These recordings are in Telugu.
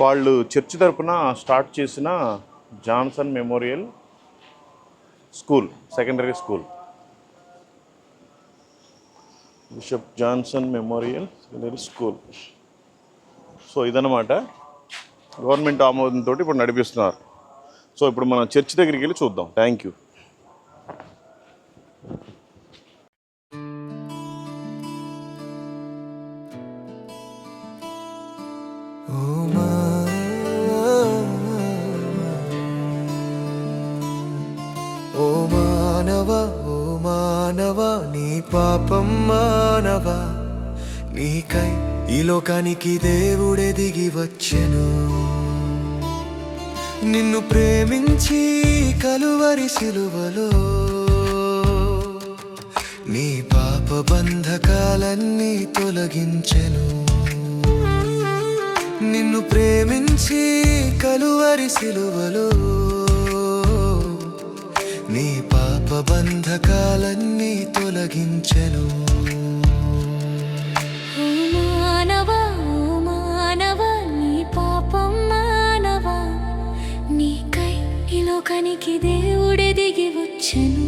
వాళ్ళు చర్చ్ తరపున స్టార్ట్ చేసిన Johnson memorial school, secondary school, bishop Johnson memorial secondary school. So ఇదన్నమాట, గవర్నమెంట్ ఆమోదంతో ఇప్పుడు నడిపిస్తున్నారు. సో ఇప్పుడు మనం చర్చ్ దగ్గరికి వెళ్ళి చూద్దాం. Thank you. నీ పాపం మానవా, నీకై ఈ లోకానికి దేవుడే దిగి వచ్చెను. నిన్ను ప్రేమించి కలువరి సిలువలో నీ పాప బంధకాలన్నీ తొలగించెను. నిన్ను ప్రేమించి కలువరి సిలువలో నీ పాప బంధకాలన్నీ తొలగించెను. మానవా మానవా, నీ పాపం మానవా, నీకై ఈ లోకానికి దేవుడే దిగి వచ్చెను.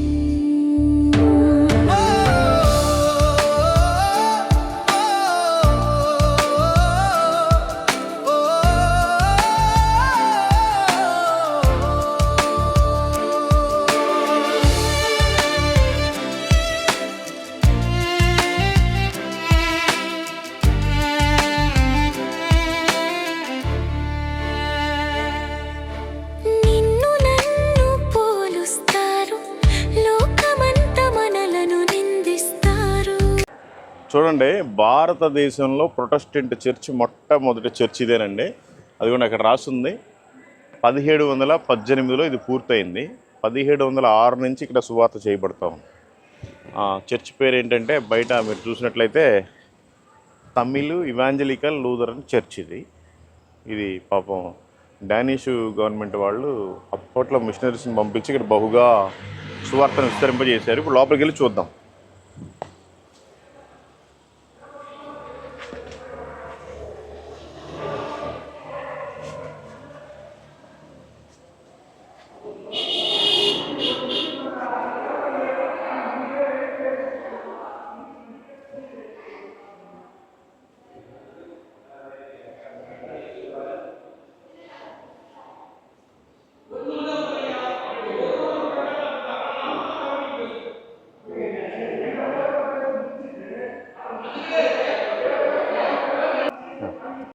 చూడండి, భారతదేశంలో ప్రొటెస్టెంట్ చర్చ్ మొట్టమొదటి చర్చ్ ఇదేనండి. అది కూడా అక్కడ రాస్తుంది 1718లో ఇది పూర్తయింది. 1706 నుంచి ఇక్కడ సువార్త చేయబడతాం. చర్చ్ పేరు ఏంటంటే, బయట మీరు చూసినట్లయితే తమిళ్ ఇవాంజలికల్ లూథరన్ చర్చ్. ఇది పాపం డానిష్ గవర్నమెంట్ వాళ్ళు అప్పట్లో మిషనరీస్ని పంపించి ఇక్కడ బహుగా సువార్తను విస్తరింపజేశారు. ఇప్పుడు లోపలికి వెళ్ళి చూద్దాం.